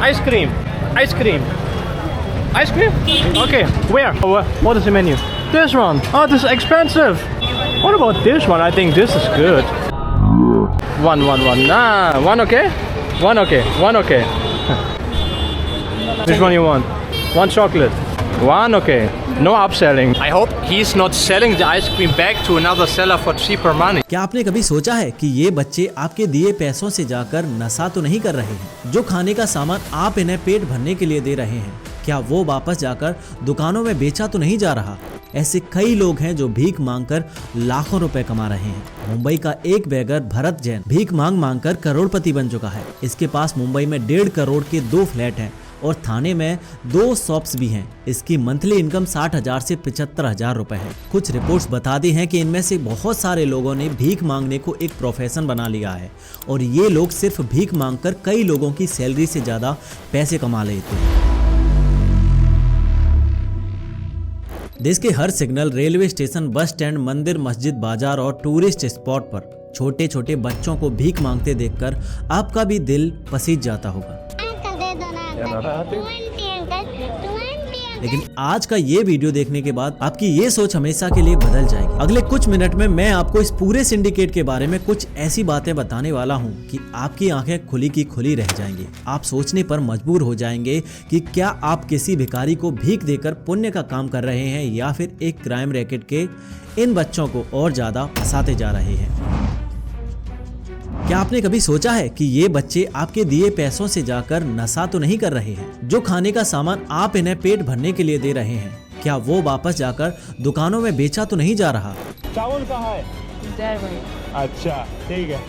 Ice cream. Ice cream. Ice cream? Okay. Where? What is the menu? This one. Oh, this is expensive. What about this one? I think this is good. One. Ah, one okay? One okay. One okay. Which one you want? One chocolate. One okay. No upselling. I hope he's not selling the ice cream back to another seller for cheaper money. क्या आपने कभी सोचा है कि ये बच्चे आपके दिए पैसों से जाकर नशा तो नहीं कर रहे हैं? जो खाने का सामान आप इन्हें पेट भरने के लिए दे रहे हैं, क्या वो वापस जाकर दुकानों में बेचा तो नहीं जा रहा? ऐसे कई लोग हैं जो भीख मांगकर लाखों रुपए कमा रहे हैं। मुंबई का एक बेगर भरत जैन भीख मांग कर करोड़पति बन चुका है। इसके पास मुंबई में 1.5 करोड़ के 2 फ्लैट हैं और थाने में 2 शॉप्स भी हैं। इसकी मंथली इनकम 60,000 से 75,000 रुपए है। कुछ रिपोर्ट्स बताती हैं कि इनमें से बहुत सारे लोगों ने भीख मांगने को एक प्रोफेशन बना लिया है और ये लोग सिर्फ भीख मांगकर कई लोगों की सैलरी से ज्यादा पैसे कमा लेते हैं। देश के हर signal, railway station, bus stand, मंदिर, मस्जिद, बाजार और टूरिस्ट स्पॉट पर छोटे छोटे बच्चों को भीख मांगते देखकर आपका भी दिल पसीज जाता होगा। लेकिन आज का ये वीडियो देखने के बाद आपकी ये सोच हमेशा के लिए बदल जाएगी। अगले कुछ मिनट में मैं आपको इस पूरे सिंडिकेट के बारे में कुछ ऐसी बातें बताने वाला हूँ कि आपकी आंखें खुली की खुली रह जाएंगी। आप सोचने पर मजबूर हो जाएंगे कि क्या आप किसी भिखारी को भीख देकर पुण्य का काम कर रहे हैं या फिर एक क्राइम रैकेट के इन बच्चों को और ज्यादा फंसाते जा रहे हैं। क्या आपने कभी सोचा है कि ये बच्चे आपके दिए पैसों से जाकर नशा तो नहीं कर रहे हैं? जो खाने का सामान आप इन्हें पेट भरने के लिए दे रहे हैं, क्या वो वापस जाकर दुकानों में बेचा तो नहीं जा रहा? चावल कहाँ है? अच्छा ठीक है।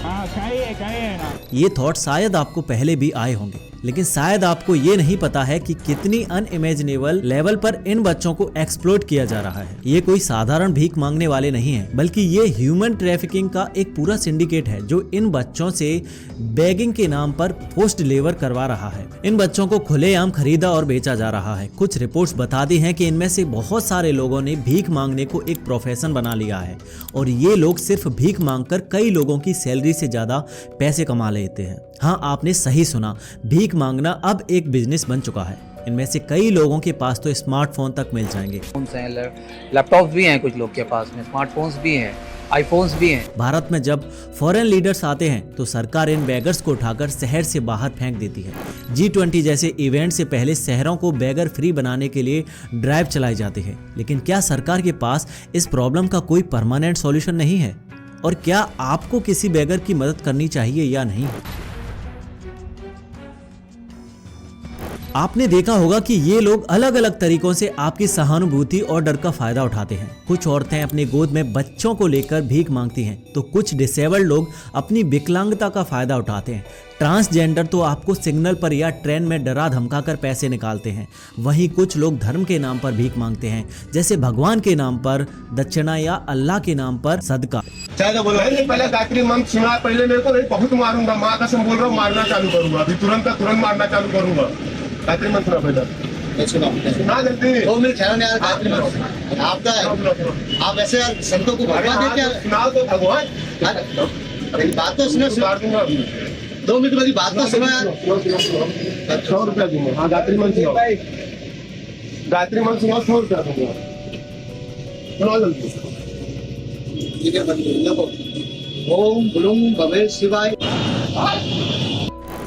हाँ, खाइए ना। ये थॉट शायद आपको पहले भी आए होंगे, लेकिन शायद आपको ये नहीं पता है कि कितनी अनइमेजिनेबल लेवल पर इन बच्चों को एक्सप्लॉइट किया जा रहा है। ये कोई साधारण भीख मांगने वाले नहीं हैं, बल्कि ये ह्यूमन ट्रैफिकिंग का एक पूरा सिंडिकेट है जो इन बच्चों से बेगिंग के नाम पर फोर्स्ड लेबर करवा रहा है। इन बच्चों को खुलेआम खरीदा और बेचा जा रहा है। कुछ रिपोर्ट्स बताती हैं कि इनमें से बहुत सारे लोगों ने भीख मांगने को एक प्रोफेशन बना लिया है और ये लोग सिर्फ भीख मांगकर कई लोगों की सैलरी से ज्यादा पैसे कमा लेते हैं। हाँ, आपने सही सुना, भीख मांगना अब एक बिजनेस बन चुका है। इनमें से कई लोगों के पास तो स्मार्टफोन तक मिल जाएंगे। लैपटॉप भी हैं कुछ लोग के पास में, स्मार्टफोन्स भी हैं, आईफोन्स भी हैं। भारत में जब फॉरेन लीडर्स आते हैं तो सरकार इन बेगर्स को उठाकर शहर से बाहर फेंक देती है। G20 जैसे इवेंट से पहले शहरों को बेगर फ्री बनाने के लिए ड्राइव चलाई जाती है। लेकिन क्या सरकार के पास इस प्रॉब्लम का कोई परमानेंट सॉल्यूशन नहीं है? और क्या आपको किसी बेगर की मदद करनी चाहिए या नहीं? आपने देखा होगा कि ये लोग अलग अलग तरीकों से आपकी सहानुभूति और डर का फायदा उठाते हैं। कुछ औरतें अपनी गोद में बच्चों को लेकर भीख मांगती हैं, तो कुछ डिसेबल्ड लोग अपनी विकलांगता का फायदा उठाते हैं। ट्रांसजेंडर तो आपको सिग्नल पर या ट्रेन में डरा धमका कर पैसे निकालते हैं। वहीं कुछ लोग धर्म के नाम पर भीख मांगते हैं, जैसे भगवान के नाम पर दक्षिणा या अल्लाह के नाम पर सदका। पहले गायत्री मंत्र सुना, पहले मेरे को बहुत मारूंगा, माँ कसम बोल रहा हूँ, मारना चालू करूंगा, अभी तुरंत मारना चालू करूंगा। गायत्री मंत्र सुना पहले। सुना जल्दी। 2 मिनट ठहरो यार, गायत्री मंत्र आपका है। आप ऐसे संतों को भगवान देते हैं। सुनाओ तो भगवान, बात तो सुनो, मार दूंगा अभी। 2 मिनट मेरी बात तो सुनो यार। 100 रुपया दूंगा। हाँ, गायत्री मंत्र सुनाओ, गायत्री मंत्र सुनाओ, 100 रुपया दूंगा। सुनाओ जल्दी। ओम ब्लूम भवे शिवाय।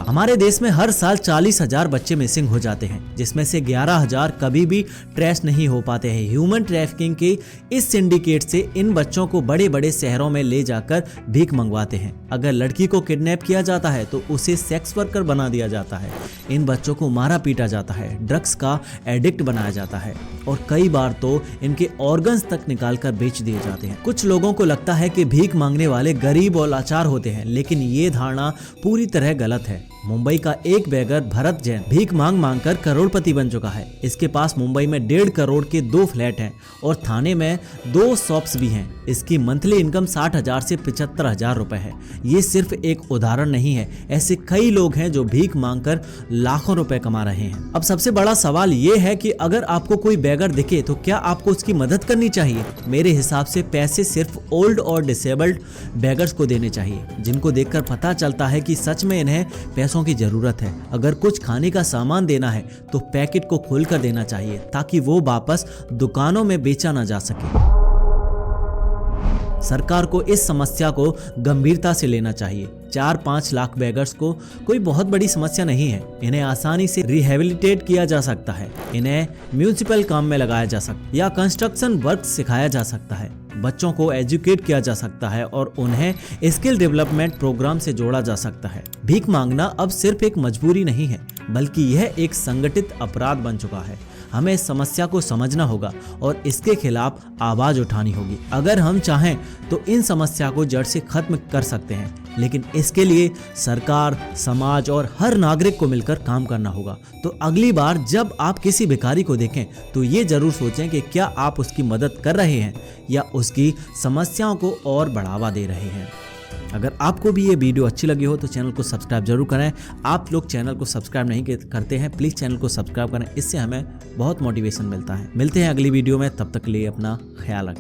हमारे देश में हर साल 40,000 बच्चे मिसिंग हो जाते हैं, जिसमें से 11,000 कभी भी ट्रेस नहीं हो पाते हैं। ह्यूमन ट्रैफिकिंग के इस सिंडिकेट से इन बच्चों को बड़े बड़े शहरों में ले जाकर भीख मंगवाते हैं। अगर लड़की को किडनैप किया जाता है तो उसे सेक्स वर्कर बना दिया जाता है। इन बच्चों को मारा पीटा जाता है, ड्रग्स का एडिक्ट बनाया जाता है और कई बार तो इनके ऑर्गन्स तक निकालकर बेच दिए जाते हैं। कुछ लोगों को लगता है कि भीख मांगने वाले गरीब और लाचार होते हैं, लेकिन ये धारणा पूरी तरह गलत है। मुंबई का एक बेगर भरत जैन भीख मांग कर करोड़पति बन चुका है। इसके पास मुंबई में 1.5 करोड़ के 2 फ्लैट हैं और थाने में 2 शॉप्स भी हैं। इसकी मंथली इनकम 60,000 से 75,000 रुपए है। ये सिर्फ एक उदाहरण नहीं है, ऐसे कई लोग हैं जो भीख मांगकर लाखों रुपए कमा रहे हैं। अब सबसे बड़ा सवाल ये है कि अगर आपको कोई बेगर दिखे तो क्या आपको उसकी मदद करनी चाहिए? मेरे हिसाब से पैसे सिर्फ ओल्ड और डिसेबल्ड बेगर्स को देने चाहिए, जिनको देखकर पता चलता है कि सच में इन्हें पैसों पैसों की जरूरत है। अगर कुछ खाने का सामान देना है तो पैकेट को खोलकर देना चाहिए ताकि वो वापस दुकानों में बेचा ना जा सके। सरकार को इस समस्या को गंभीरता से लेना चाहिए। 4-5 लाख बेगर्स को कोई बहुत बड़ी समस्या नहीं है। इन्हें आसानी से रिहेबिलिटेट किया जा सकता है। इन्हें म्यूनिसिपल काम में लगाया जा सकता है या कंस्ट्रक्शन वर्क सिखाया जा सकता है। बच्चों को एजुकेट किया जा सकता है और उन्हें स्किल डेवलपमेंट प्रोग्राम से जोड़ा जा सकता है। भीख मांगना अब सिर्फ एक मजबूरी नहीं है, बल्कि यह एक संगठित अपराध बन चुका है। हमें इस समस्या को समझना होगा और इसके खिलाफ आवाज उठानी होगी। अगर हम चाहें तो इन समस्या को जड़ से खत्म कर सकते हैं, लेकिन इसके लिए सरकार, समाज और हर नागरिक को मिलकर काम करना होगा। तो अगली बार जब आप किसी भिखारी को देखें तो ये जरूर सोचें कि क्या आप उसकी मदद कर रहे हैं या उसकी समस्याओं को और बढ़ावा दे रहे हैं। अगर आपको भी ये वीडियो अच्छी लगी हो तो चैनल को सब्सक्राइब जरूर करें। आप लोग चैनल को सब्सक्राइब नहीं करते हैं, प्लीज़ चैनल को सब्सक्राइब करें, इससे हमें बहुत मोटिवेशन मिलता है। मिलते हैं अगली वीडियो में, तब तक के लिए अपना ख्याल रखें।